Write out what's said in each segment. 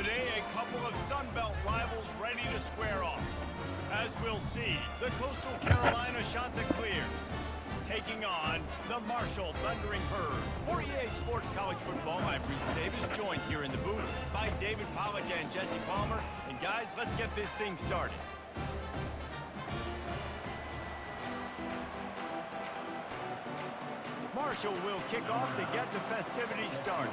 Today, a couple of Sun Belt rivals ready to square off. As we'll see, the Coastal Carolina Chanticleers taking on the Marshall Thundering Herd. For EA Sports College Football, I'm Reese Davis, joined here in the booth by David Pollack and Jesse Palmer. And guys, let's get this thing started. Marshall will kick off to get the festivities started.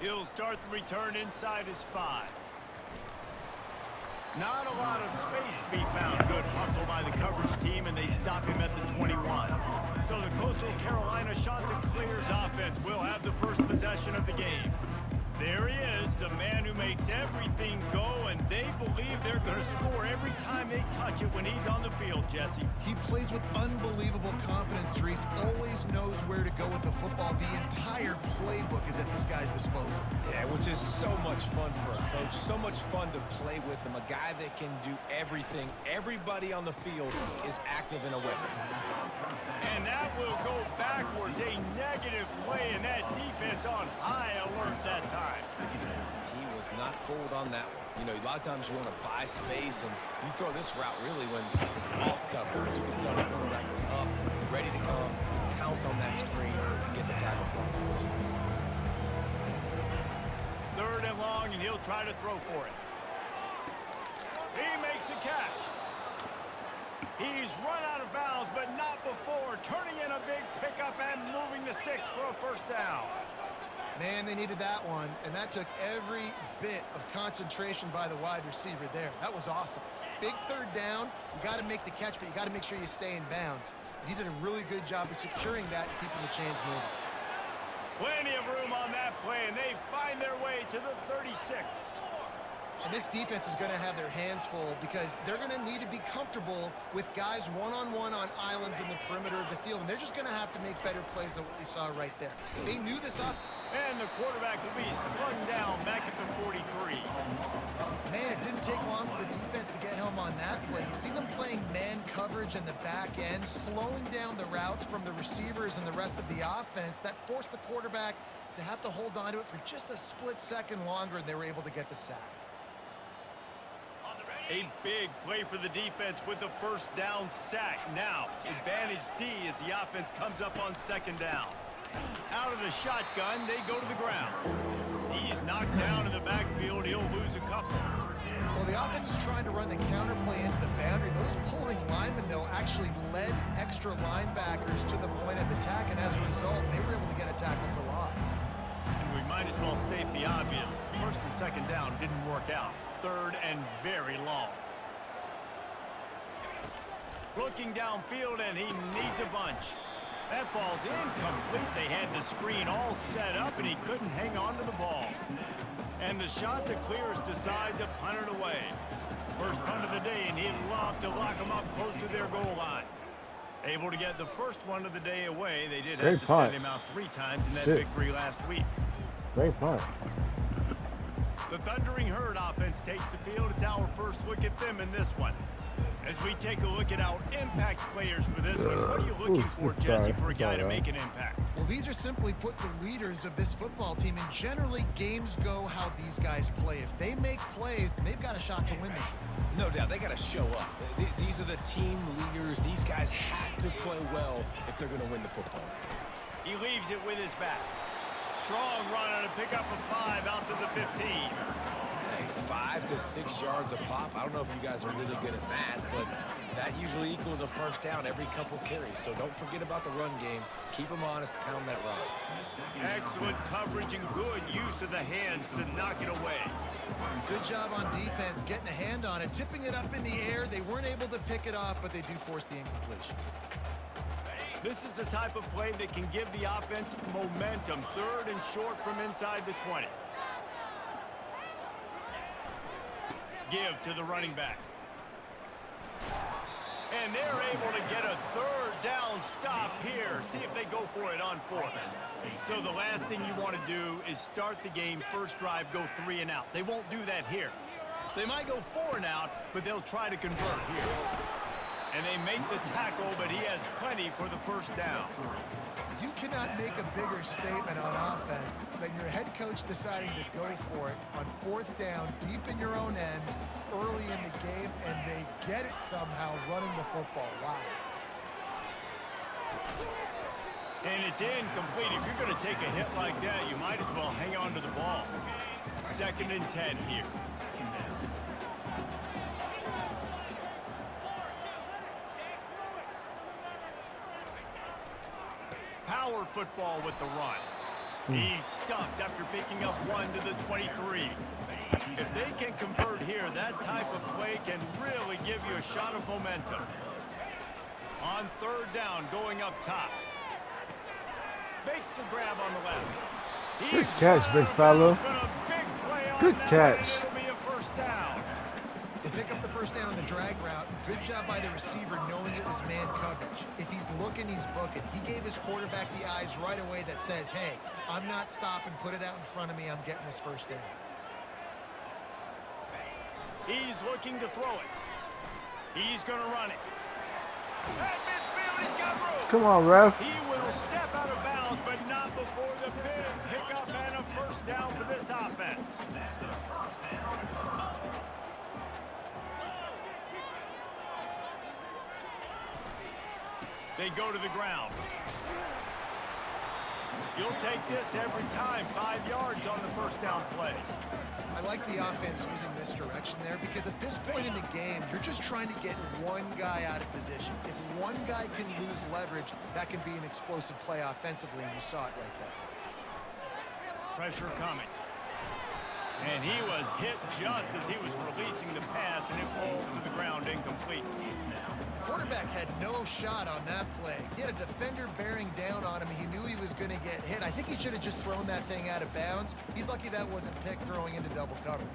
He'll start the return inside his 5. Not a lot of space to be found. Good hustle by the coverage team, and they stop him at the 21. So the Coastal Carolina Chanticleers offense will have the first possession of the game. There he is, the man who makes everything go, and they believe they're going to score every time they touch it when he's on the field, Jesse. He plays with unbelievable confidence, Reese. Always knows where to go with the football. The entire playbook is at this guy's disposal. Yeah, which is so much fun for a coach. So much fun to play with him. A guy that can do everything. Everybody on the field is active in a weapon. And that will go backwards. A negative play, and that defense on high alert that time. He was not fooled on that one. You know, a lot of times you want to buy space, and you throw this route really when it's off coverage. You can tell the quarterback is up, ready to come, pounce on that screen, and get the tackle for him. Third and long, and he'll try to throw for it. He makes a catch. He's run out of bounds, but not before turning in a big pickup and moving the sticks for a first down. Man, they needed that one, and that took every bit of concentration by the wide receiver there. That was awesome. Big third down. You got to make the catch, but you got to make sure you stay in bounds. And he did a really good job of securing that and keeping the chains moving. Plenty of room on that play, and they find their way to the 36. And this defense is going to have their hands full because they're going to need to be comfortable with guys one-on-one on islands in the perimeter of the field. And they're just going to have to make better plays than what we saw right there. They knew this up. And the quarterback will be slung down back at the 43. Man, it didn't take long for the defense to get home on that play. You see them playing man coverage in the back end, slowing down the routes from the receivers and the rest of the offense. That forced the quarterback to have to hold on to it for just a split second longer, and they were able to get the sack. A big play for the defense with a first down sack. Now, advantage D as the offense comes up on second down. Out of the shotgun, they go to the ground. He's knocked down in the backfield. He'll lose a couple. Well, the offense is trying to run the counter play into the boundary. Those pulling linemen, though, actually led extra linebackers to the point of attack, and as a result, they were able to get a tackle for loss. And we might as well state the obvious. First and second down didn't work out. Third and very long. Looking downfield, and he needs a bunch. That falls incomplete. They had the screen all set up, and he couldn't hang on to the ball. And the Chanticleers decide to punt it away. First punt of the day, and he'd love to lock them up close to their goal line. Able to get the first one of the day away. They did have to send him out 3 times in that victory last week. Great punt. The Thundering Herd offense takes the field. It's our first look at them in this one. As we take a look at our impact players for this one, what are you looking for, Jesse, for a guy to make an impact? Well, these are simply put the leaders of this football team, and generally games go how these guys play. If they make plays, then they've got a shot to win this one. No doubt, they got to show up. These are the team leaders. These guys have to play well if they're going to win the football game. He leaves it with his back. Strong run on a pickup of 5 out to the 15. Hey, 5 to 6 yards a pop. I don't know if you guys are really good at that, but that usually equals a first down every couple carries. So don't forget about the run game. Keep them honest, pound that rock. Excellent coverage and good use of the hands to knock it away. Good job on defense, getting a hand on it, tipping it up in the air. They weren't able to pick it off, but they do force the incompletion. This is the type of play that can give the offense momentum. Third and short from inside the 20. Give to the running back. And they're able to get a third down stop here. See if they go for it on 4th. So the last thing you want to do is start the game, first drive, go 3 and out. They won't do that here. They might go 4 and out, but they'll try to convert here. And they make the tackle, but he has plenty for the first down. You cannot make a bigger statement on offense than your head coach deciding to go for it on 4th down, deep in your own end, early in the game, and they get it somehow running the football. Wow. And it's incomplete. If you're going to take a hit like that, you might as well hang on to the ball. 2nd and 10 here. Power football with the run. He's stuffed after picking up 1 to the 23. If they can convert here, that type of play can really give you a shot of momentum. On 3rd down, going up top. Makes the grab on the left. Good catch, big fella. Good catch. It'll be a first down. They pick up the first down on the drag route. Good job by the receiver knowing it was man coverage. If he's looking, he's booking. He gave his quarterback the eyes right away that says, hey, I'm not stopping. Put it out in front of me. I'm getting this first down. He's looking to throw it. He's going to run it. At midfield, he's got room. Come on, ref. He will step out of bounds, but not before the big pickup and a first down for this offense. They go to the ground. You'll take this every time. 5 yards on the first down play. I like the offense using misdirection there because at this point in the game, you're just trying to get one guy out of position. If one guy can lose leverage, that can be an explosive play offensively, and you saw it right there. Pressure coming. And he was hit just as he was releasing the pass, and it falls to the ground incomplete. Quarterback had no shot on that play. He had a defender bearing down on him. He knew he was going to get hit. I think he should have just thrown that thing out of bounds. He's lucky that wasn't picked throwing into double coverage.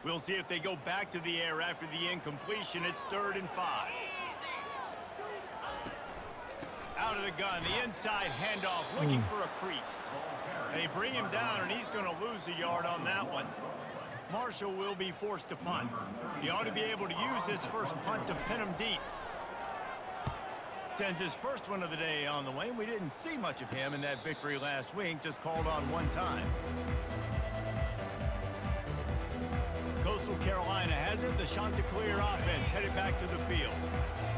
We'll see if they go back to the air after the incompletion. It's 3rd and 5. Out of the gun, the inside handoff, looking for a crease. They bring him down, and he's going to lose a yard on that one. Marshall will be forced to punt. He ought to be able to use this first punt to pin him deep. Sends his first one of the day on the way. We didn't see much of him in that victory last week, just called on one time. Coastal Carolina has it. The Chanticleer offense headed back to the field.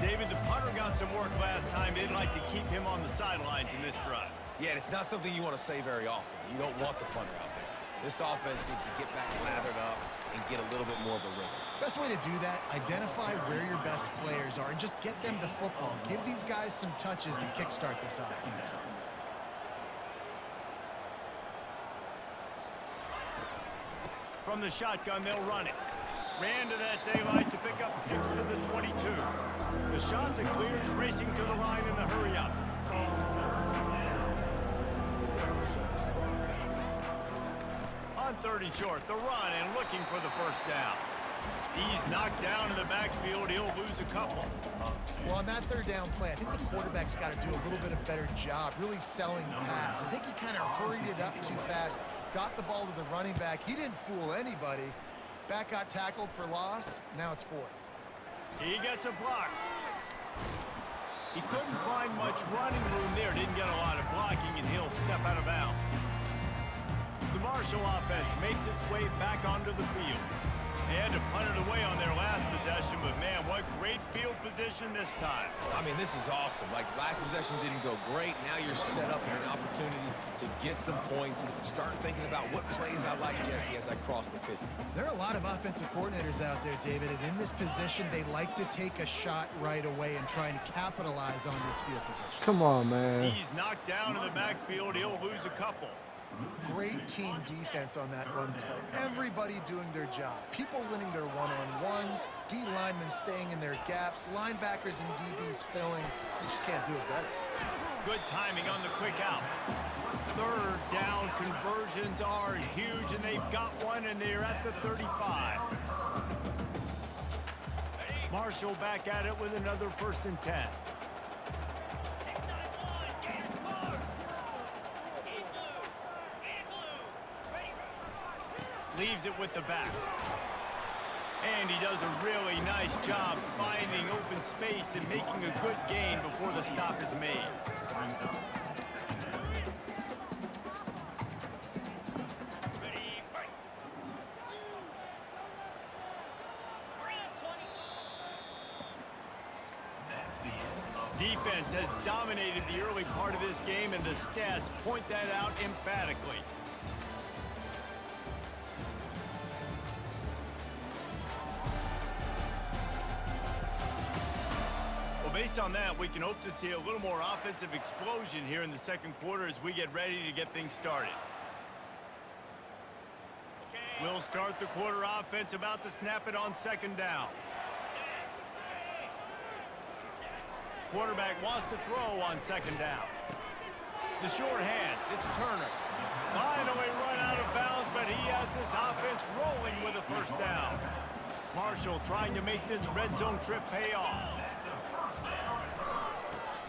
David, the punter got some work last time. They'd like to keep him on the sidelines in this drive. Yeah, it's not something you want to say very often. You don't want the punter out there. This offense needs to get back lathered up and get a little bit more of a rhythm. Best way to do that, identify where your best players are and just get them the football. Give these guys some touches to kickstart this offense. From the shotgun, they'll run it. Ran to that daylight to pick up 6 to the 22. The Chanticleer's racing to the line in the hurry up. On 3rd and short, the run and looking for the first down. He's knocked down in the backfield. He'll lose a couple. Well, on that 3rd down play, I think the quarterback's got to do a little bit of better job really selling the pass. I think he kind of hurried it up too fast, got the ball to the running back. He didn't fool anybody. Back got tackled for loss. Now it's 4th. He gets a block. He couldn't find much running room there. Didn't get a lot of blocking, and he'll step out of bounds. The Marshall offense makes its way back onto the field. They had to punt it away on their last possession, but man, what great field position this time. I mean, this is awesome. Like, last possession didn't go great. Now you're set up in an opportunity to get some points. Start thinking about what plays I like, Jesse, as I cross the 50. There are a lot of offensive coordinators out there, David, and in this position, they like to take a shot right away and try and capitalize on this field position. Come on, man. He's knocked down in the backfield. He'll lose a couple. Great team defense on that run play. Everybody doing their job. People winning their one-on-ones, D linemen staying in their gaps, linebackers and DBs filling. You just can't do it better. Good timing on the quick out. 3rd down conversions are huge, and they've got one, and they're at the 35. Marshall back at it with another 1st and 10. leaves it with the back. And he does a really nice job finding open space and making a good gain before the stop is made. Defense has dominated the early part of this game, and the stats point that out emphatically. Well, based on that, we can hope to see a little more offensive explosion here in the second quarter as we get ready to get things started. We'll start the quarter offense, about to snap it on second down. Quarterback wants to throw on second down. The short hands, it's Turner. Finally run out of bounds, but he has this offense rolling with a first down. Marshall trying to make this red zone trip pay off.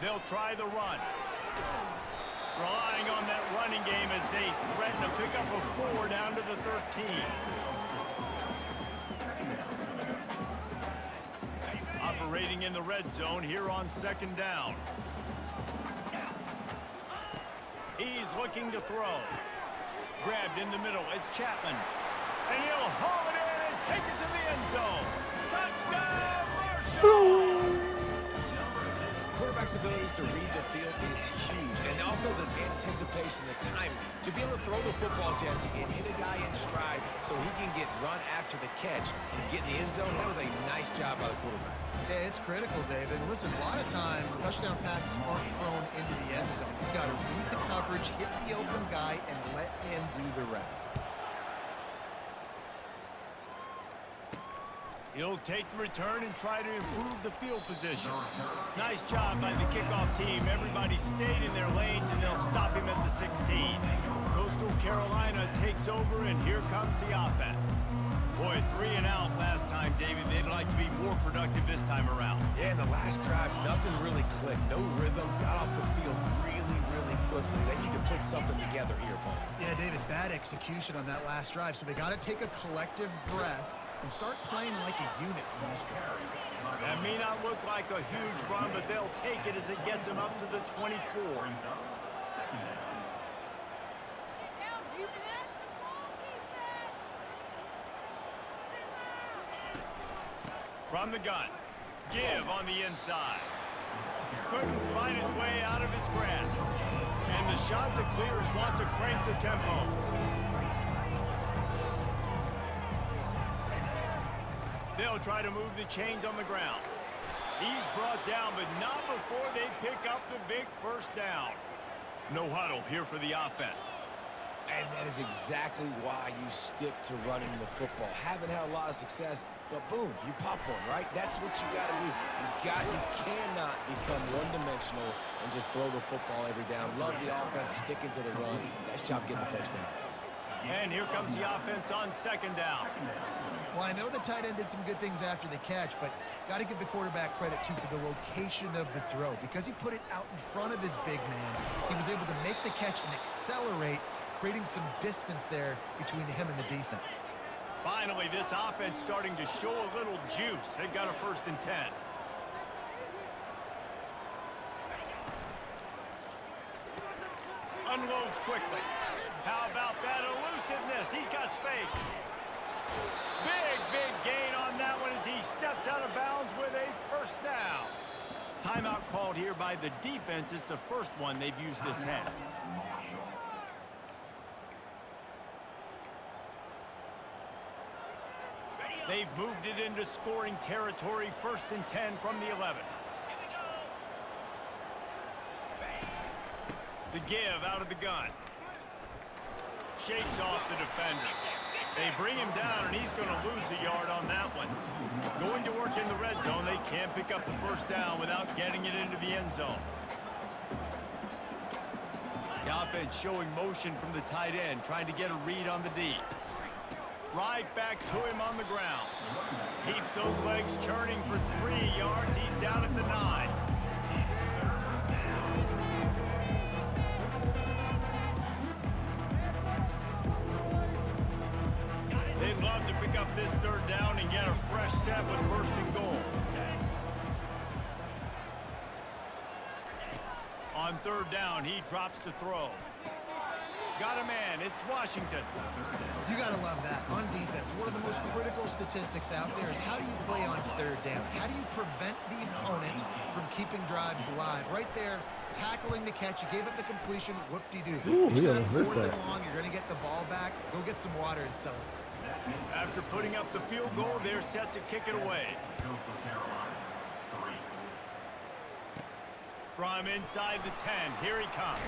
They'll try the run. Relying on that running game as they threaten to pick up a 4 down to the 13. Operating in the red zone here on second down. He's looking to throw. Grabbed in the middle. It's Chapman. And he'll haul it in and take it to the end zone. Touchdown, Marshall! Quarterback's abilities to read the field is huge, and also the anticipation, the time to be able to throw the football, Jesse, and hit a guy in stride so he can get run after the catch and get in the end zone. That was a nice job by the quarterback. Yeah, it's critical, David. And listen, a lot of times touchdown passes aren't thrown into the end zone. You've got to read the coverage, hit the open guy, and let him do the rest. He'll take the return and try to improve the field position. Nice job by the kickoff team. Everybody stayed in their lanes, and they'll stop him at the 16. Coastal Carolina takes over, and here comes the offense. Boy, 3 and out last time, David. They'd like to be more productive this time around. Yeah, in the last drive, nothing really clicked. No rhythm. Got off the field really, really quickly. They need to put something together here, Paul. Yeah, David, bad execution on that last drive. So they got to take a collective breath and start playing like a unit in this one. That may not look like a huge run, but they'll take it as it gets them up to the 24. From the gun, give on the inside. Couldn't find his way out of his grasp. And the shot to clears wants to crank the tempo. They'll try to move the chains on the ground. He's brought down, but not before they pick up the big first down. No huddle here for the offense. And that is exactly why you stick to running the football. Haven't had a lot of success, but boom, you pop one, right? That's what you got to do. You cannot become one-dimensional and just throw the football every down. Love the offense, sticking to the run. Nice job getting the first down. And here comes the offense on second down. Well, I know the tight end did some good things after the catch, but got to give the quarterback credit, too, for the location of the throw. Because he put it out in front of his big man, he was able to make the catch and accelerate, creating some distance there between him and the defense. Finally, this offense starting to show a little juice. They've got a 1st and 10. Unloads quickly. How about that elusiveness? He's got space. Big gain on that one as he steps out of bounds with a first down. Timeout called here by the defense. It's the first one they've used this half. They've moved it into scoring territory. 1st and 10 from the 11. The give out of the gun. Shakes off the defender. They bring him down, and he's going to lose a yard on that one. Going to work in the red zone. They can't pick up the first down without getting it into the end zone. The offense showing motion from the tight end, trying to get a read on the D. Right back to him on the ground. Keeps those legs churning for 3 yards. He's down at the 9. up this third down and get a fresh set with first and goal. On third down, he drops to throw. Got a man. It's Washington. You got to love that. On defense, one of the most critical statistics out there is how do you play on third down? How do you prevent the opponent from keeping drives alive? Right there, tackling the catch. You gave up the completion. Whoop-de-doo. You set up fourth and long. You're going to get the ball back. Go get some water and sell it. After putting up the field goal, they're set to kick it away. From inside the 10, here he comes.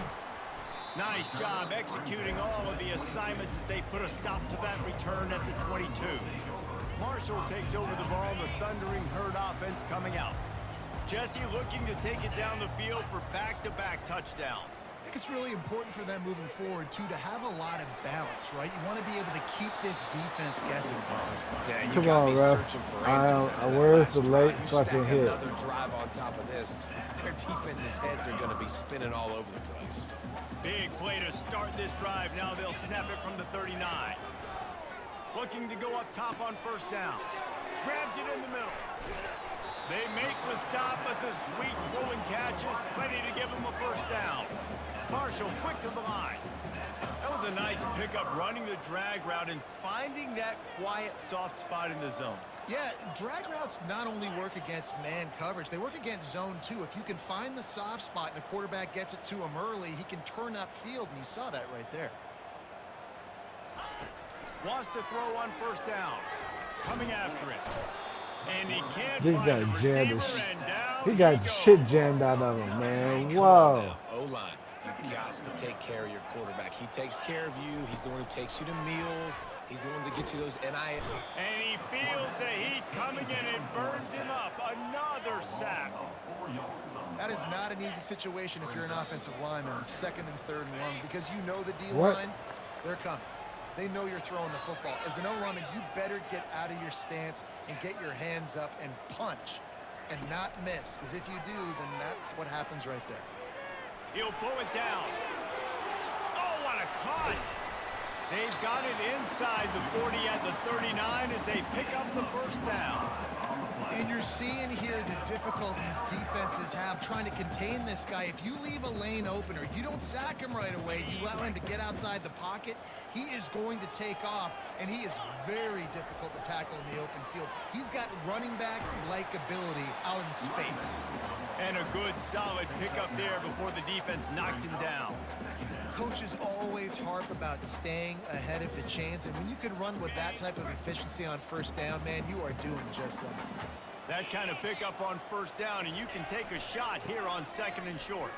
Nice job executing all of the assignments as they put a stop to that return at the 22. Marshall takes over the ball, the thundering herd offense coming out. Jesse looking to take it down the field for back-to-back touchdowns. I think it's really important for them moving forward, too, to have a lot of balance, right? You want to be able to keep this defense guessing. Yeah, and come on, bro. Where's the late fucking hit? Another drive on top of this. Their defense's heads are going to be spinning all over the place. Big play to start this drive. Now they'll snap it from the 39. Looking to go up top on first down. Grabs it in the middle. They make the stop, but the sweet rolling catch is ready to give them a first down. Marshall quick to the line. That was a nice pickup, running the drag route and finding that quiet, soft spot in the zone. Yeah, drag routes not only work against man coverage, they work against zone too. If you can find the soft spot and the quarterback gets it to him early, he can turn upfield, and you saw that right there. Wants to throw on first down. Coming after it. And he can't He find got the jammed. receiver, and down He got shit jammed out of him, man. Whoa. O-line, you got to take care of your quarterback. He takes care of you. He's the one who takes you to meals. He's the one that gets you those NIL. And he feels the heat coming in and burns him up. Another sack. That is not an easy situation if you're an offensive lineman, second and third and long, because you know the D-line, they're coming. They know you're throwing the football. As an O-lineman, you better get out of your stance and get your hands up and punch and not miss, because if you do, then that's what happens right there. He'll pull it down. Oh, what a cut! They've got it inside the 40 at the 39 as they pick up the first down. And you're seeing here the difficulties defenses have trying to contain this guy. If you leave a lane open or you don't sack him right away, you allow him to get outside the pocket, he is going to take off, and he is very difficult to tackle in the open field. He's got running back-like ability out in space. And a good, solid pickup there before the defense knocks him down. Coaches always harp about staying ahead of the chains, and when you can run with that type of efficiency on first down, man, you are doing just that. That kind of pickup on first down, and you can take a shot here on second and short.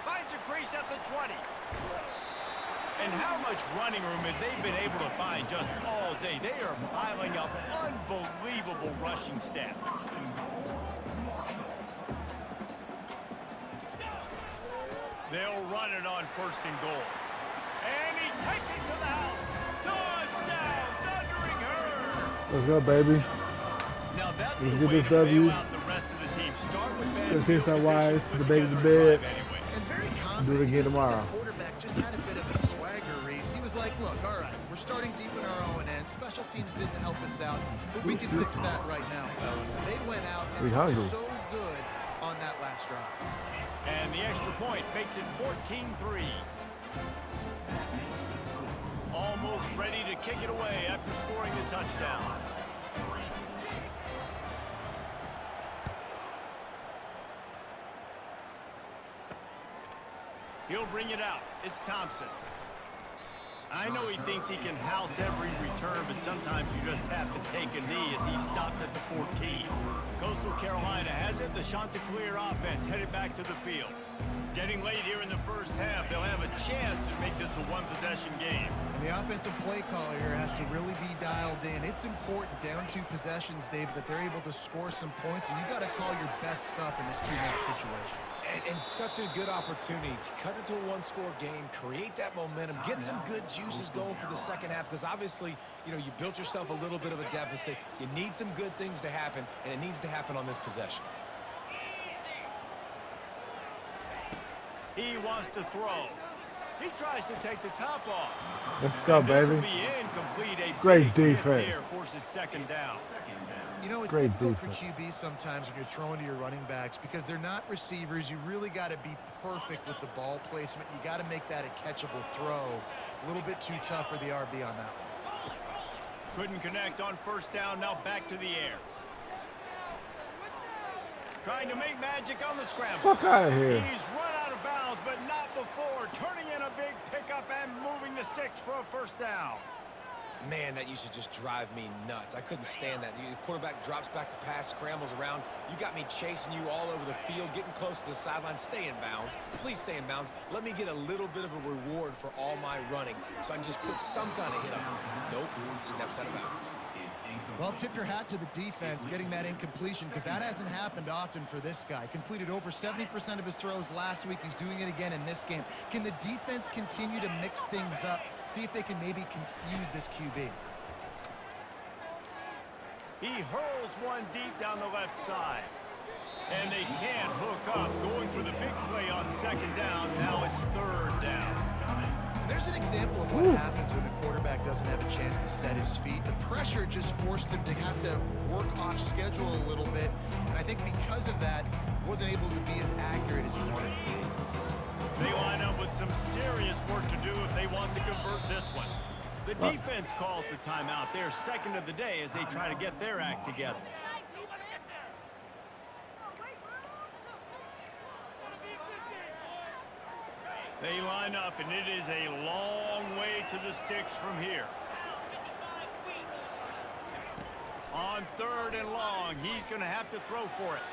Finds a crease at the 20. And how much running room have they been able to find just all day? They are piling up unbelievable rushing stats. They'll run it on first and goal. And he takes it to the house. Touchdown, Thundering Herd. Let's go, baby. Now that's Let's the get way this to bail W. out the rest of the team. Start with bad Let's field hit some wise, position, the put baby's in together a bed. drive anyway. And very confident. Do it again You can see tomorrow. The quarterback just had a bit of a swagger race. He was like, look, all right, we're starting deep in our own end. Special teams didn't help us out, but we can fix that right now, fellas. And they went out and were so good on that last drive. And the extra point makes it 14-3. Almost ready to kick it away after scoring the touchdown. He'll bring it out. It's Thompson. I know he thinks he can house every return, but sometimes you just have to take a knee as he stopped at the 14. Coastal Carolina has it. The Chanticleer offense headed back to the field. Getting late here in the first half, they'll have a chance to make this a one-possession game. And the offensive play caller here has to really be dialed in. It's important down 2 possessions, Dave, that they're able to score some points, and you got to call your best stuff in this 2-minute situation. And such a good opportunity to cut into a one-score game, create that momentum, get some good juices going for the second half, because obviously, you know, you built yourself a little bit of a deficit. You need some good things to happen, and it needs to happen on this possession. He wants to throw. He tries to take the top off. Let's go, And this will baby. be incomplete. A Great big hit defense. there forces second down. You know, it's Great difficult defense. for QBs sometimes when you're throwing to your running backs because they're not receivers. You really got to be perfect with the ball placement. You got to make that a catchable throw. A little bit too tough for the RB on that one. Couldn't connect on first down. Now back to the air. Trying to make magic on the scramble. Fuck out of here. He's run out of bounds, but not before. Turning in a big pickup and moving the sticks for a first down. Man, that used to just drive me nuts. I couldn't stand that. The quarterback drops back to pass, scrambles around. You got me chasing you all over the field, getting close to the sideline. Stay in bounds. Please stay in bounds. Let me get a little bit of a reward for all my running so I can just put some kind of hit on him. Nope, steps out of bounds. Well, tip your hat to the defense getting that incompletion because that hasn't happened often for this guy. Completed over 70% of his throws last week. He's doing it again in this game. Can the defense continue to mix things up? See if they can maybe confuse this QB. He hurls one deep down the left side. And they can't hook up. Going for the big play on second down. Now it's third down. There's an example of what happens when the quarterback doesn't have a chance to set his feet. The pressure just forced him to have to work off schedule a little bit. And I think because of that, wasn't able to be as accurate as he wanted to be. They line up with some serious work to do if they want to convert this one. The defense calls the timeout. Their second of the day as they try to get their act together. They line up, and it is a long way to the sticks from here. On third and long, he's going to have to throw for it.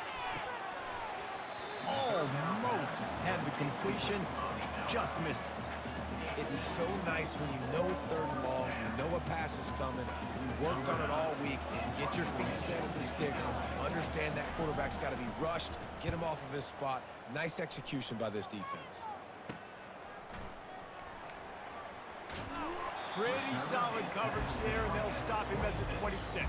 Almost had the completion, just missed it. It's so nice when you know it's third and long, you know a pass is coming, you worked on it all week, get your feet set at the sticks, understand that quarterback's got to be rushed, get him off of his spot. Nice execution by this defense. Pretty solid coverage there, and they'll stop him at the 26.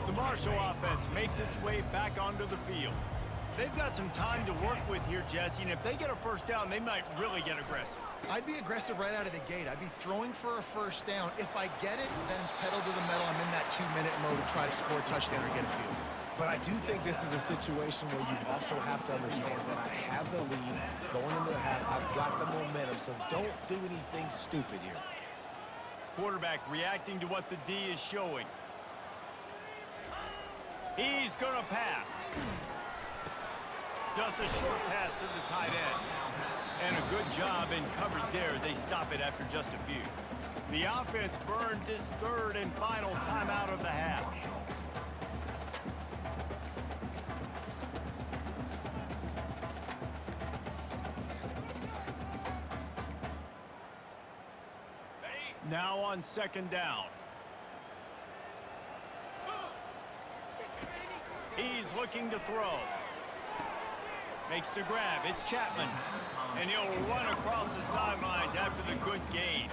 The Marshall offense makes its way back onto the field. They've got some time to work with here, Jesse, and if they get a first down, they might really get aggressive. I'd be aggressive right out of the gate. I'd be throwing for a first down. If I get it, then it's pedal to the metal. I'm in that 2-minute mode to try to score a touchdown or get a field. But I do think this is a situation where you also have to understand that I have the lead going into the half. I've got the momentum, so don't do anything stupid here. Quarterback reacting to what the D is showing. He's going to pass. Just a short pass to the tight end. And a good job in coverage there as they stop it after just a few. The offense burns its third and final timeout of the half. Now on second down. He's looking to throw. Makes the grab. It's Chapman. And he'll run across the sidelines after the good gain.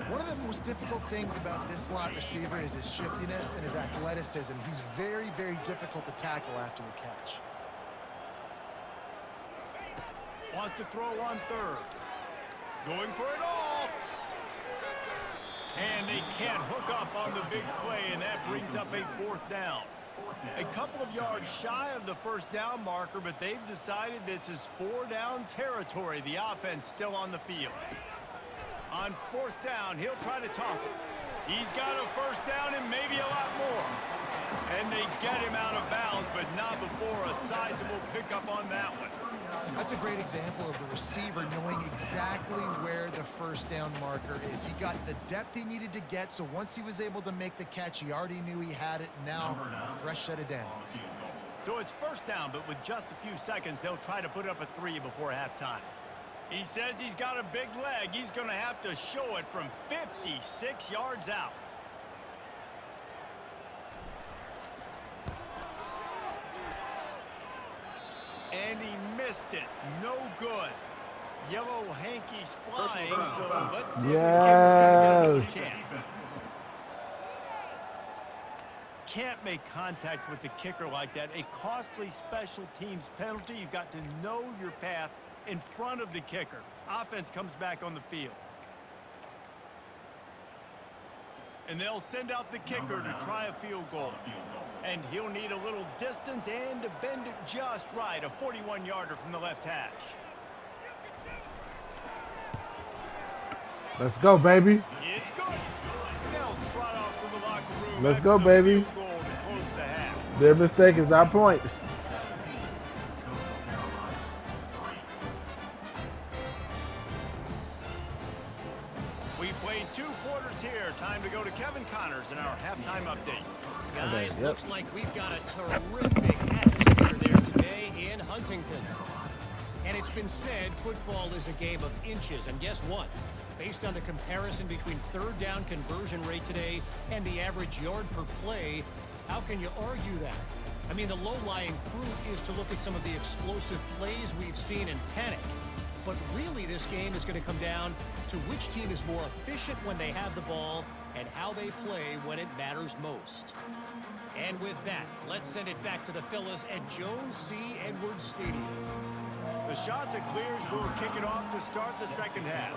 One of the most difficult things about this slot receiver is his shiftiness and his athleticism. He's very, very difficult to tackle after the catch. Wants to throw on third. Going for it all. And they can't hook up on the big play, and that brings up a fourth down. A couple of yards shy of the first down marker, but they've decided this is 4-down territory. The offense still on the field. On fourth down, he'll try to toss it. He's got a first down and maybe a lot more. And they get him out of bounds, but not before a sizable pickup on that one. That's a great example of the receiver knowing exactly where the first down marker is. He got the depth he needed to get, so once he was able to make the catch, he already knew he had it. Now, a fresh set of downs. So it's first down, but with just a few seconds, they'll try to put up a 3 before halftime. He says he's got a big leg. He's going to have to show it from 56 yards out. And he missed it. No good. Yellow hankies flying, so let's see if the kicker's going to get a chance. Can't make contact with the kicker like that. A costly special teams penalty. You've got to know your path in front of the kicker. Offense comes back on the field. And they'll send out the kicker to try a field goal. And he'll need a little distance and to bend it just right. A 41-yarder from the left hash. Let's go, baby. It's good. They'll trot off to the locker room. Let's go, baby. Field goal to close the half. Their mistake is our points. We've played 2 quarters here. Time to go to Kevin Connors in our halftime update. Guys, Yep. looks like we've got a terrific atmosphere there today in Huntington. And it's been said football is a game of inches. And guess what? Based on the comparison between third down conversion rate today and the average yard per play, how can you argue that? I mean, the low-lying fruit is to look at some of the explosive plays we've seen and panic. But really, this game is going to come down to which team is more efficient when they have the ball and how they play when it matters most. And with that, let's send it back to the fellas at Jones C. Edwards Stadium. The shot that clears will kick it off to start the second half.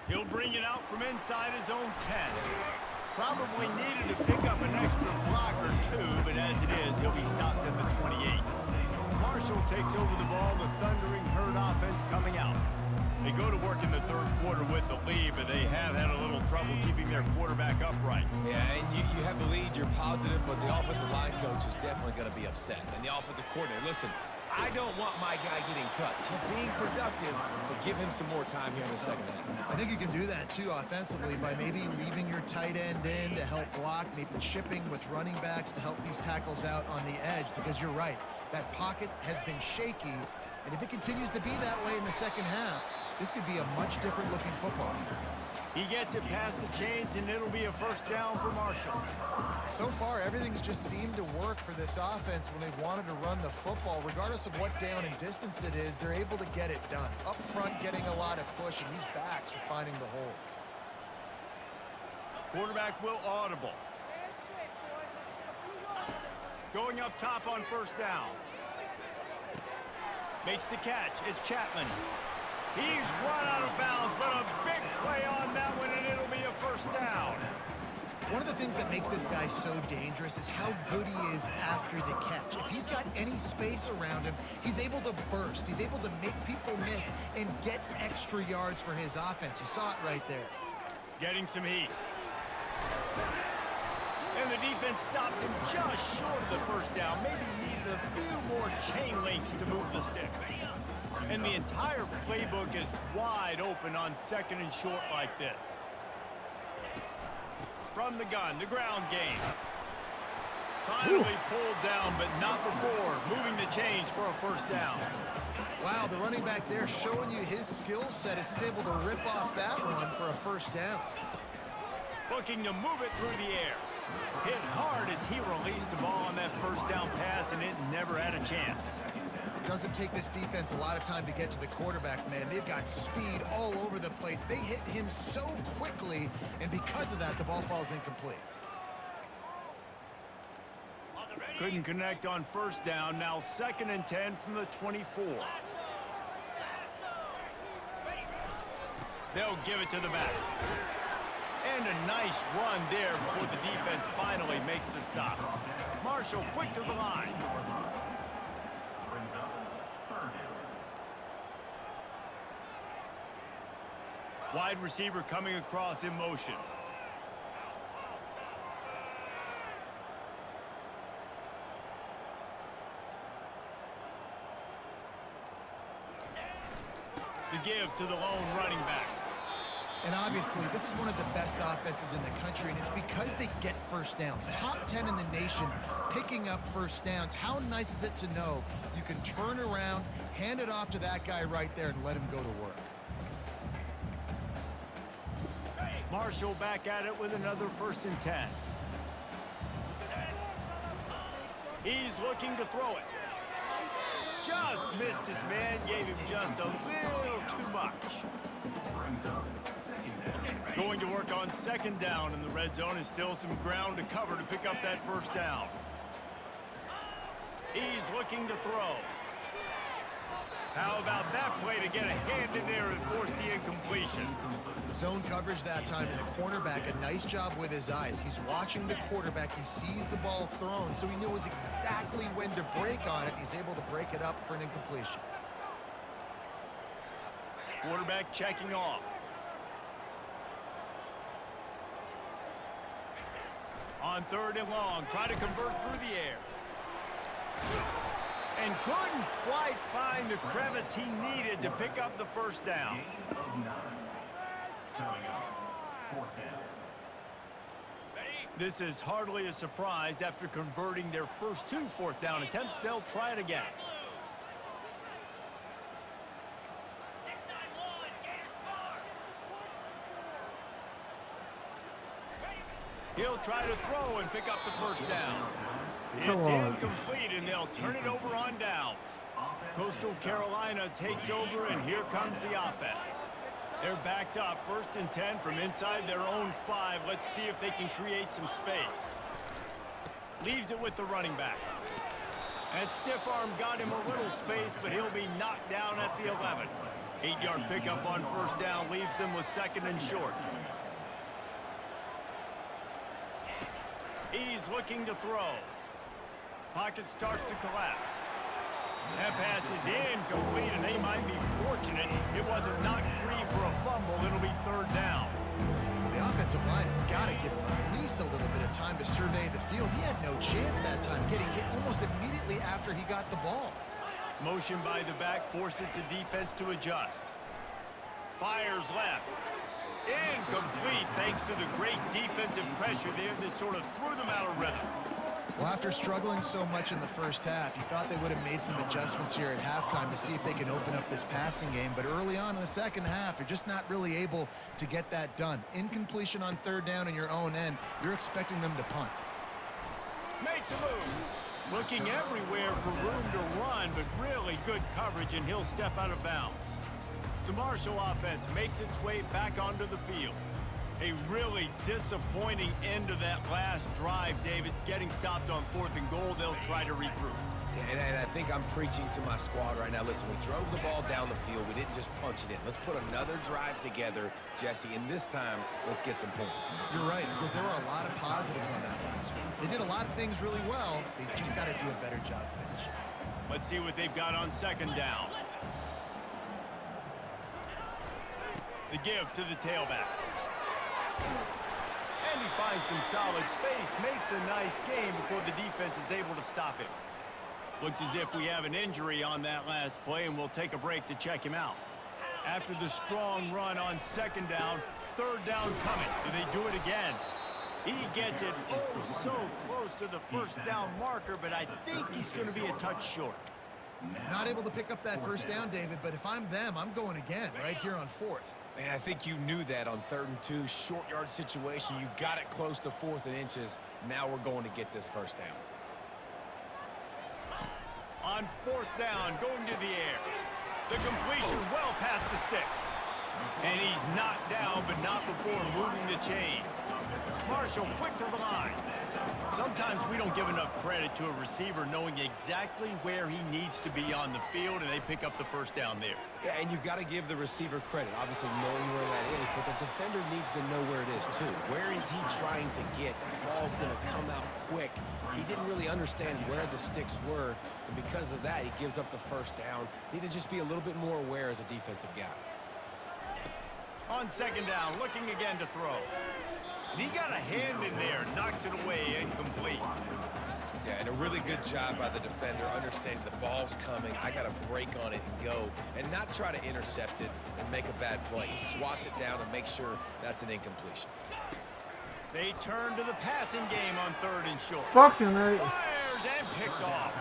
He'll bring it out from inside his own 10. Probably needed to pick up an extra block or 2, but as it is, he'll be stopped at the 28. Marshall takes over the ball, the thundering herd offense coming out. They go to work in the third quarter with the lead, but they have had a little trouble keeping their quarterback upright. Yeah, and you have the lead, you're positive, but the offensive line coach is definitely going to be upset. And the offensive coordinator, listen, I don't want my guy getting touched. He's being productive, but give him some more time here in the second half. I think you can do that, too, offensively, by maybe leaving your tight end in to help block, maybe chipping with running backs to help these tackles out on the edge, because you're right. That pocket has been shaky, and if it continues to be that way in the second half, this could be a much different looking football. He gets it past the chains, and it'll be a first down for Marshall. So far, everything's just seemed to work for this offense when they've wanted to run the football. Regardless of what down and distance it is, they're able to get it done. Up front, getting a lot of push, and these backs are finding the holes. Quarterback will audible. Going up top on first down. Makes the catch. It's Chapman. He's run out of bounds, but a big play on that one, and it'll be a first down. One of the things that makes this guy so dangerous is how good he is after the catch. If he's got any space around him, he's able to burst. He's able to make people miss and get extra yards for his offense. You saw it right there. Getting some heat. And the defense stops him just short of the first down. Maybe needed a few more chain links to move the sticks. And the entire playbook is wide open on second and short like this. From the gun, the ground game. Finally pulled down, but not before. Moving the chains for a first down. Wow, the running back there showing you his skill set as he's able to rip off that one for a first down. Looking to move it through the air. Hit hard as he released the ball on that first down pass, and it never had a chance. Doesn't take this defense a lot of time to get to the quarterback, man. They've got speed all over the place. They hit him so quickly, and because of that, the ball falls incomplete. Couldn't connect on first down. Now 2nd and 10 from the 24. They'll give it to the back. And a nice run there before the defense finally makes the stop. Marshall quick to the line. Wide receiver coming across in motion. The give to the lone running back. And obviously, this is one of the best offenses in the country, and it's because they get first downs. Top 10 in the nation, picking up first downs. How nice is it to know you can turn around, hand it off to that guy right there, and let him go to work. Marshall back at it with another 1st and 10. He's looking to throw it. Just missed his man, gave him just a little too much. Going to work on 2nd down in the red zone, and still some ground to cover to pick up that first down. He's looking to throw. How about that play to get a hand in there and force the incompletion? Zone coverage that time, and the cornerback, a nice job with his eyes. He's watching the quarterback. He sees the ball thrown, so he knows exactly when to break on it. He's able to break it up for an incompletion. Quarterback checking off. On 3rd and long, try to convert through the air. And couldn't quite find the crevice he needed to pick up the first down. This is hardly a surprise. After converting their first 2 4th down attempts, they'll try it again. He'll try to throw and pick up the first down. It's incomplete, and they'll turn it over on downs. Coastal Carolina takes over, and here comes the offense. They're backed up, 1st and 10 from inside their own 5. Let's see if they can create some space. Leaves it with the running back. That stiff arm got him a little space, but he'll be knocked down at the 11. 8-yard pickup on 1st down leaves them with 2nd and short. He's looking to throw. Pocket starts to collapse. That pass is incomplete, and they might be fortunate it wasn't knocked free for a fumble. It'll be 3rd down. Well, the offensive line has got to give him at least a little bit of time to survey the field. He had no chance that time, getting hit almost immediately after he got the ball. Motion by the back forces the defense to adjust. Fires left. Incomplete, thanks to the great defensive pressure there that sort of threw them out of rhythm. Well, after struggling so much in the first half, you thought they would have made some adjustments here at halftime to see if they can open up this passing game. But early on in the second half, they're just not really able to get that done. Incompletion on 3rd down in your own end, you're expecting them to punt. Makes a move. Looking everywhere for room to run, but really good coverage, and he'll step out of bounds. The Marshall offense makes its way back onto the field. A really disappointing end of that last drive, David. Getting stopped on 4th and goal, they'll try to regroup. And I think I'm preaching to my squad right now. Listen, we drove the ball down the field. We didn't just punch it in. Let's put another drive together, Jesse, and this time, let's get some points. You're right, because there were a lot of positives on that last one. They did a lot of things really well. They just got to do a better job finishing. Let's see what they've got on 2nd down. The give to the tailback. And he finds some solid space, makes a nice gain before the defense is able to stop him. Looks as if we have an injury on that last play, and we'll take a break to check him out. After the strong run on 2nd down, 3rd down coming. Do they do it again? He gets it oh so close to the 1st down marker, but I think he's going to be a touch short. Not able to pick up that 1st down, David, but if I'm them, I'm going again right here on 4th. Man, I think you knew that on 3rd and 2, short yard situation. You got it close to 4th and inches. Now we're going to get this 1st down. On 4th down, going to the air. The completion well past the sticks. And he's knocked down, but not before moving the chains. Marshall quick to the line. Sometimes we don't give enough credit to a receiver knowing exactly where he needs to be on the field, and they pick up the 1st down there. Yeah, and you got to give the receiver credit, obviously knowing where that is, but the defender needs to know where it is too. Where is he trying to get? That ball's going to come out quick. He didn't really understand where the sticks were, and because of that, he gives up the 1st down. Need to just be a little bit more aware as a defensive guy. On 2nd down, looking again to throw. And he got a hand in there, knocks it away, incomplete. Yeah, and a really good job by the defender, understanding the ball's coming. I got to break on it and go, and not try to intercept it and make a bad play. He swats it down and makes sure that's an incompletion. They turn to the passing game on 3rd and short. Fucking right. Fires and picked off.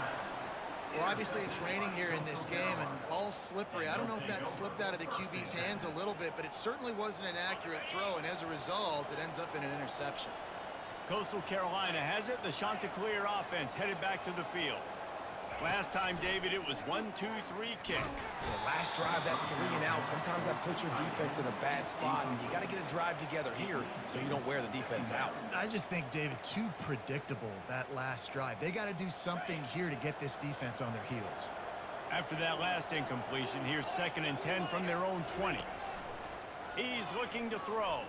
Well, obviously it's raining here in this game, and ball's slippery. I don't know if that slipped out of the QB's hands a little bit, but it certainly wasn't an accurate throw, and as a result, it ends up in an interception. Coastal Carolina has it. The Chanticleer offense headed back to the field. Last time, David, it was 1-2-3 kick. Yeah, last drive, that 3 and out, sometimes that puts your defense in a bad spot, and you got to get a drive together here so you don't wear the defense out. I just think, David, too predictable, that last drive. They got to do something here to get this defense on their heels. After that last incompletion, here's 2nd and 10 from their own 20. He's looking to throw.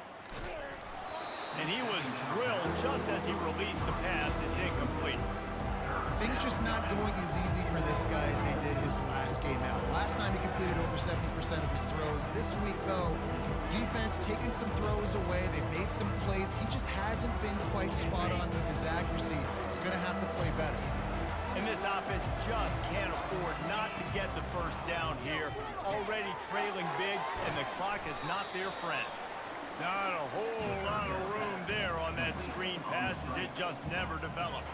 And he was drilled just as he released the pass. It's incomplete. Things just not going as easy for this guy as they did his last game out. Last time he completed over 70% of his throws. This week, though, defense taking some throws away. They made some plays. He just hasn't been quite spot on with his accuracy. He's going to have to play better. And this offense just can't afford not to get the first down here. Already trailing big, and the clock is not their friend. Not a whole lot of room there on that screen pass as it just never developed.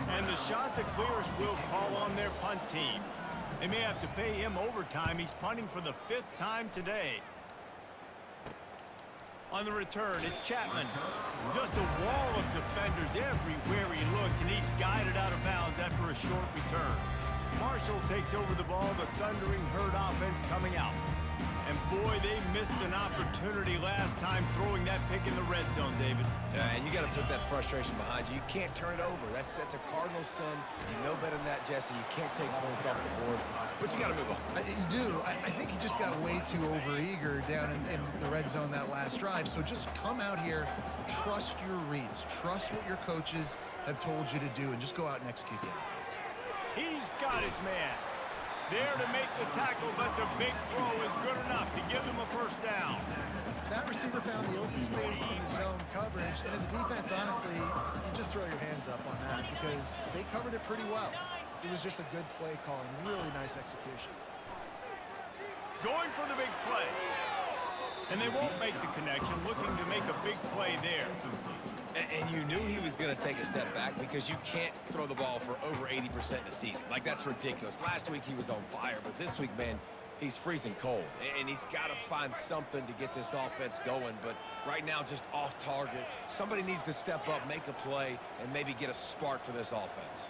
And the shot to clears will call on their punt team. They may have to pay him overtime. He's punting for the 5th time today. On the return, it's Chapman. Just a wall of defenders everywhere he looks, and he's guided out of bounds after a short return. Marshall takes over the ball, the thundering herd offense coming out. And boy, they missed an opportunity last time throwing that pick in the red zone, David. Yeah, and you got to put that frustration behind you. You can't turn it over. That's a Cardinal sin. You know better than that, Jesse. You can't take points off the board, but you got to move on. You do. I think he just got way too overeager down in the red zone that last drive. So just come out here, trust your reads, trust what your coaches have told you to do, and just go out and execute the offense. He's got his man. There to make the tackle, but the big throw is good enough to give them a first down. That receiver found the open space in the zone coverage, and as a defense, honestly, you just throw your hands up on that because they covered it pretty well. It was just a good play calling, really nice execution. Going for the big play. And they won't make the connection, looking to make a big play there. And you knew he was going to take a step back because you can't throw the ball for over 80% in a season. Like, that's ridiculous. Last week he was on fire, but this week, man, he's freezing cold. And he's got to find something to get this offense going. But right now, just off target. Somebody needs to step up, make a play, and maybe get a spark for this offense.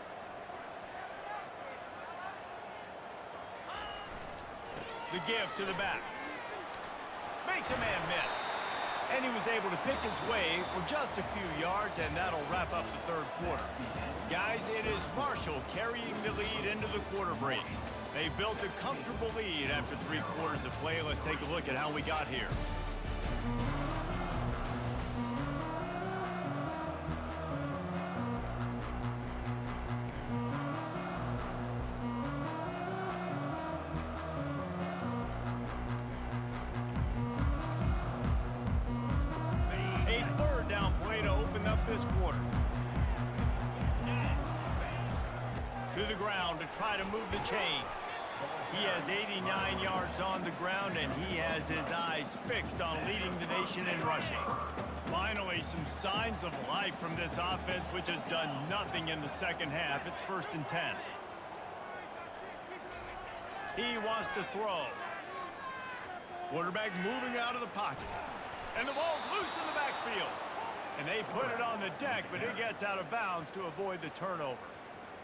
The give to the back. Makes a man miss. And he was able to pick his way for just a few yards, and that'll wrap up the 3rd quarter. Guys, it is Marshall carrying the lead into the quarter break. They built a comfortable lead after 3 quarters of play. Let's take a look at how we got here. This quarter. To the ground to try to move the chains. He has 89 yards on the ground, and he has his eyes fixed on leading the nation in rushing. Finally, some signs of life from this offense, which has done nothing in the 2nd half. It's 1st and 10. He wants to throw. Quarterback moving out of the pocket. And the ball's loose in the backfield. And they put it on the deck, but it gets out of bounds to avoid the turnover.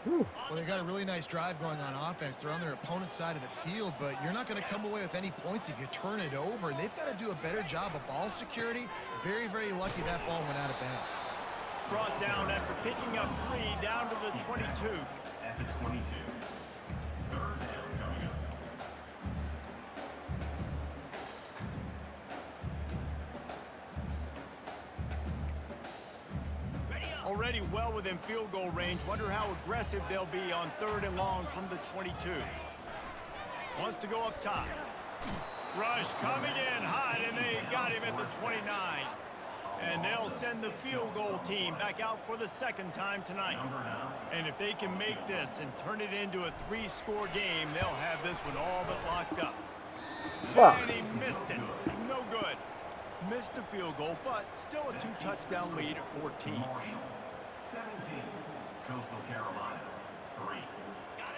Well, they got a really nice drive going on offense. They're on their opponent's side of the field, but you're not going to come away with any points if you turn it over. And they've got to do a better job of ball security. Very, very lucky that ball went out of bounds. Brought down after picking up 3 down to the 22. At the 22. Already well within field goal range. Wonder how aggressive they'll be on 3rd and long from the 22. Wants to go up top. Rush coming in hot, and they got him at the 29. And they'll send the field goal team back out for the 2nd time tonight. And if they can make this and turn it into a 3-score game, they'll have this one all but locked up. And he missed it. No good. Missed the field goal, but still a 2-touchdown lead at 14. 17, Coastal Carolina, 3.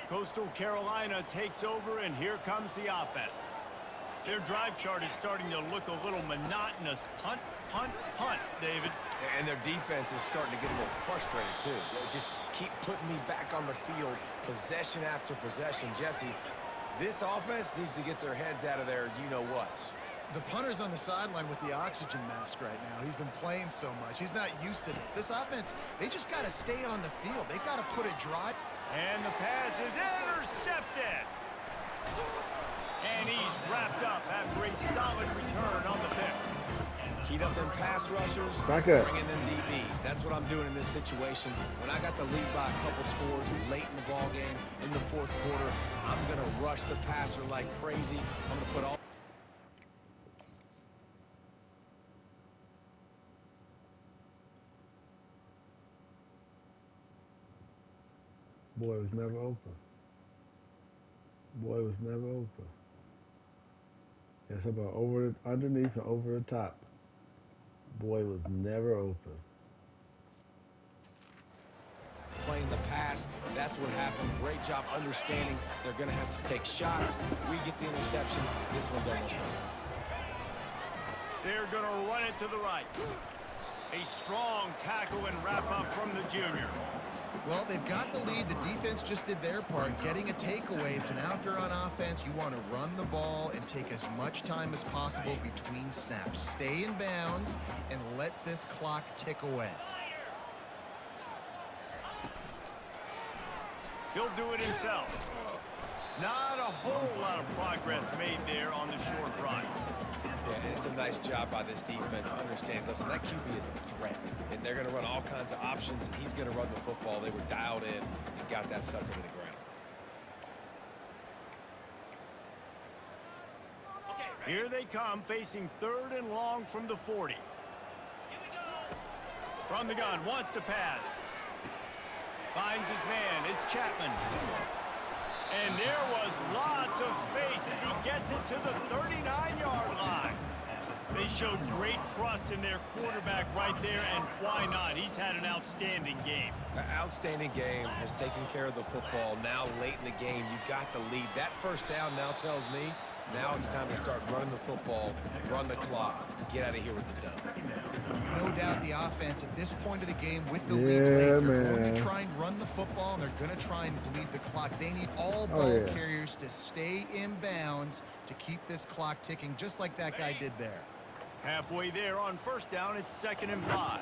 Coastal Carolina takes over, and here comes the offense. Their drive chart is starting to look a little monotonous. Punt, punt, punt, David. And their defense is starting to get a little frustrated, too. They just keep putting me back on the field, possession after possession. Jesse, this offense needs to get their heads out of their you-know-whats. The punter's on the sideline with the oxygen mask right now. He's been playing so much. He's not used to this. This offense, they just got to stay on the field. They've got to put it dry. And the pass is intercepted. And he's wrapped up after a solid return on the pick. Heat up them pass rushers, Back up. bring in them DBs. That's what I'm doing in this situation. When I got the lead by a couple scores late in the ball game, in the fourth quarter, I'm going to rush the passer like crazy. I'm going to put all... Boy was never open. Boy was never open. It's about underneath and over the top. Boy was never open. Playing the pass, that's what happened. Great job understanding they're going to have to take shots. We get the interception. This one's almost over. They're going to run it to the right. A strong tackle and wrap up from the junior. Well, they've got the lead. The defense just did their part, getting a takeaway. So now if you're on offense, you want to run the ball and take as much time as possible between snaps. Stay in bounds and let this clock tick away. He'll do it himself. Not a whole lot of progress made there on the short run. Yeah, and it's a nice job by this defense. Understand, listen, that QB is a threat, and they're going to run all kinds of options, and he's going to run the football. They were dialed in and got that sucker to the ground. Here they come, facing 3rd and long from the 40. From the gun, wants to pass. Finds his man, it's Chapman. And there was lots of space as he gets it to the 39-yard line. They showed great trust in their quarterback right there, and why not? He's had an outstanding game. An outstanding game, has taken care of the football. Now late in the game, you got the lead. That first down now tells me now it's time to start running the football, run the clock, get out of here with the dub. No doubt the offense at this point of the game with the lead Yeah, late, they're going man. to try and run the football, and they're going to try and bleed the clock. They need all ball carriers to stay in bounds to keep this clock ticking, just like that guy did there. Halfway there on first down, it's 2nd and 5.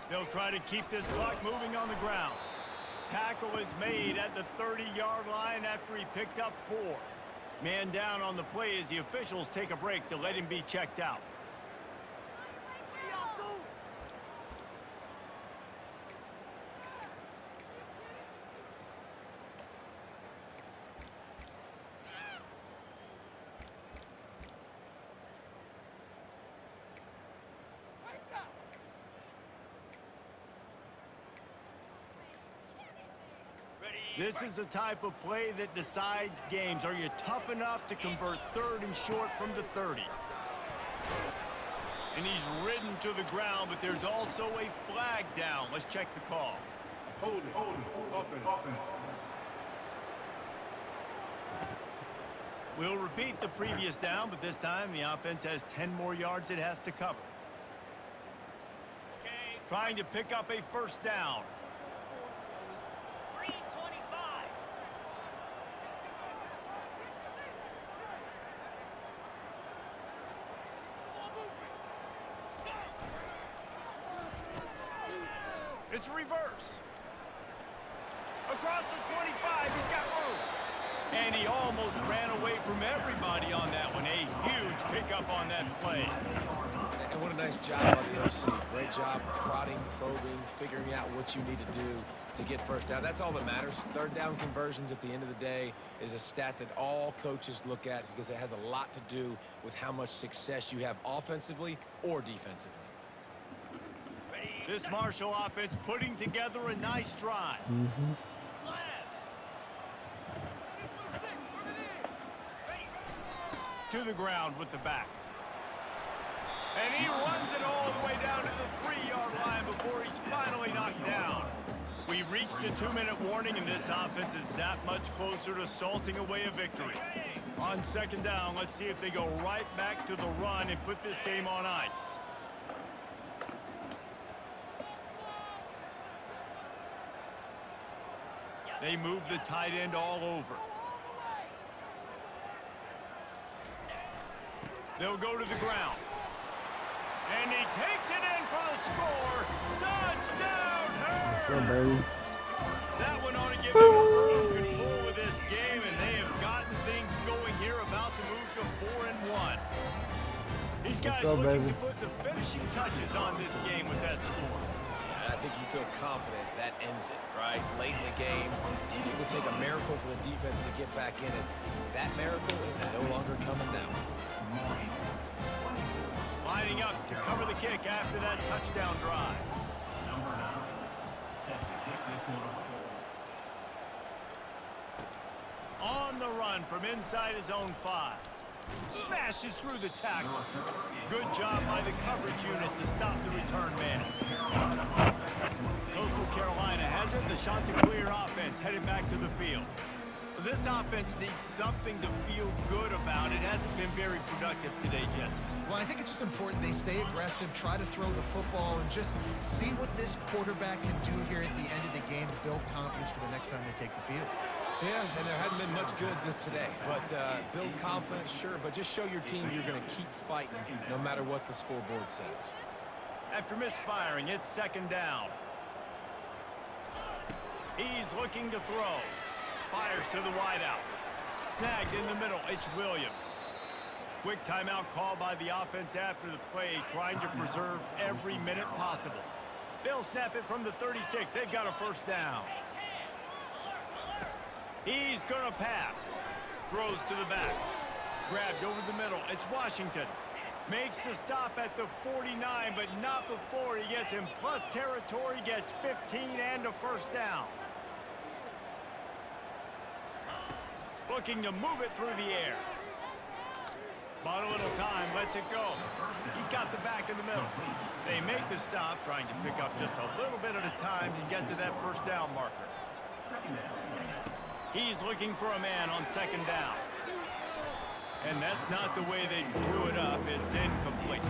They'll try to keep this clock moving on the ground. Tackle is made at the 30-yard line after he picked up 4. Man down on the play as the officials take a break to let him be checked out. This is the type of play that decides games. Are you tough enough to convert 3rd and short from the 30? And he's ridden to the ground, but there's also a flag down. Let's check the call. Hold it, offense. We'll repeat the previous down, but this time the offense has 10 more yards it has to cover. Trying to pick up a first down. It's reverse. Across the 25, he's got room. And he almost ran away from everybody on that one. A huge pickup on that play. And what a nice job by the OC. Great job prodding, probing, figuring out what you need to do to get first down. That's all that matters. 3rd down conversions at the end of the day is a stat that all coaches look at because it has a lot to do with how much success you have offensively or defensively. This Marshall offense putting together a nice drive. To the ground with the back. And he runs it all the way down to the 3-yard line before he's finally knocked down. We reached the 2-minute warning, and this offense is that much closer to salting away a victory. On second down, let's see if they go right back to the run and put this game on ice. They move the tight end all over. They'll go to the ground. And he takes it in for the score. Touchdown, Hurd! That one ought to give them improved control of this game, and they have gotten things going here, about to move to 4-1. These guys looking to put the finishing touches on this game with that score. I think you feel confident that ends it, right? Late in the game, it would take a miracle for the defense to get back in it. That miracle is no longer coming now. Lining up to cover the kick after that touchdown drive. Number 9, set to kick this one. On the run from inside his own 5. Smashes through the tackle. Good job by the coverage unit to stop the return man. Coastal Carolina has it. The Chanticleer offense headed back to the field. This offense needs something to feel good about. It hasn't been very productive today, Jesse. Well, I think it's just important they stay aggressive, try to throw the football, and just see what this quarterback can do here at the end of the game to build confidence for the next time they take the field. Yeah, and there hadn't been much good today. But build confidence, sure, but just show your team you're going to keep fighting no matter what the scoreboard says. After misfiring, it's second down. He's looking to throw. Fires to the wideout. Snagged in the middle. It's Williams. Quick timeout call by the offense after the play, trying to preserve every minute possible. They'll snap it from the 36. They've got a first down. He's going to pass. Throws to the back. Grabbed over the middle. It's Washington. Makes the stop at the 49, but not before he gets in plus territory, gets 15 and a first down. Looking to move it through the air. Bought a little time, lets it go. He's got the back in the middle. They make the stop, trying to pick up just a little bit at a time to get to that first down marker. He's looking for a man on second down. And that's not the way they drew it up. It's incomplete.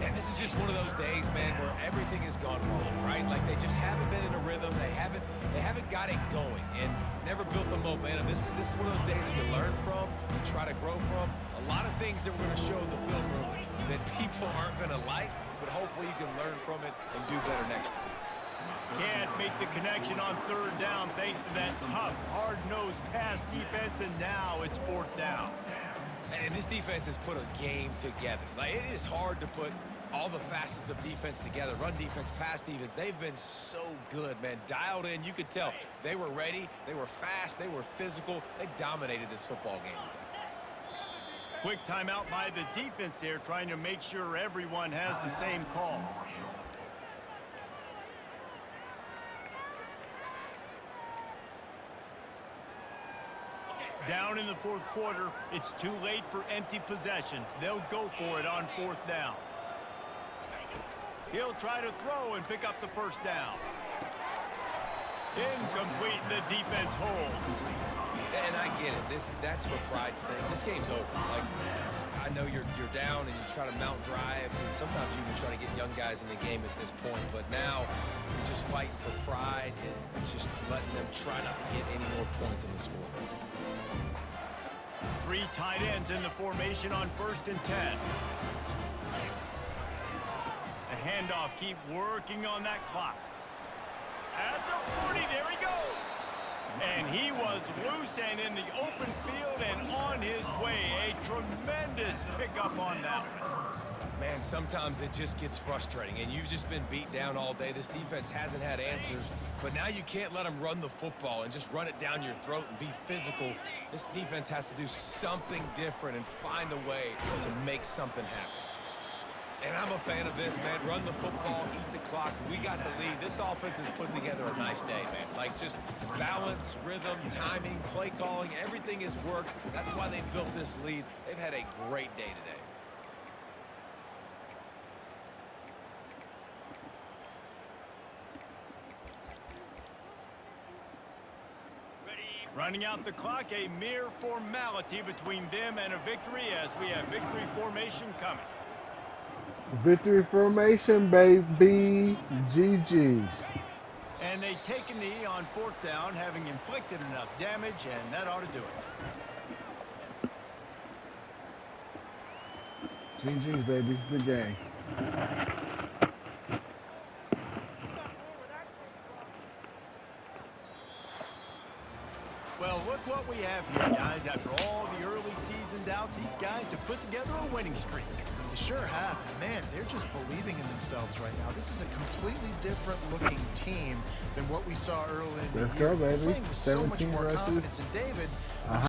And this is just one of those days, man, where everything has gone wrong, right? Like they just haven't been in a rhythm. They haven't got it going and never built the momentum. This is one of those days that you learn from, you try to grow from. A lot of things that we're going to show in the film room that people aren't going to like, but hopefully you can learn from it and do better next time. Can't make the connection on third down thanks to that tough, hard-nosed pass defense, and now it's fourth down. And this defense has put a game together. Like, it is hard to put all the facets of defense together. Run defense, pass defense. They've been so good, man. Dialed in. You could tell they were ready. They were fast. They were physical. They dominated this football game today. Quick timeout by the defense there, trying to make sure everyone has the same call. Down in the fourth quarter, it's too late for empty possessions. They'll go for it on fourth down. He'll try to throw and pick up the first down. Incomplete, the defense holds. And I get it. That's for pride's sake. This game's over. Like, I know you're down and you try to mount drives, and sometimes you even try to get young guys in the game at this point. But now you're just fighting for pride and just letting them try not to get any more points in the scoreboard. 3 tight ends in the formation on 1st and 10. The handoff, keep working on that clock. At the 40, there he goes. And he was loose and in the open field and on his way. A tremendous pickup on that one. Man, sometimes it just gets frustrating, and you've just been beat down all day. This defense hasn't had answers, but now you can't let them run the football and just run it down your throat and be physical. This defense has to do something different and find a way to make something happen. And I'm a fan of this, man. Run the football, eat the clock. We got the lead. This offense has put together a nice day, man. Like, just balance, rhythm, timing, play calling, everything has worked. That's why they've built this lead. They've had a great day today. Running out the clock, a mere formality between them and a victory as we have victory formation coming. Victory formation, baby. GG's. And they take a knee on 4th down, having inflicted enough damage, and that ought to do it. GG's, baby. Good game. Well, look what we have here, guys. After all the early season doubts, these guys have put together a winning streak. They sure have. Man, they're just believing in themselves right now. This is a completely different looking team than what we saw early in the Let's year. go, baby. Playing with so much 17 more rushes. confidence in David.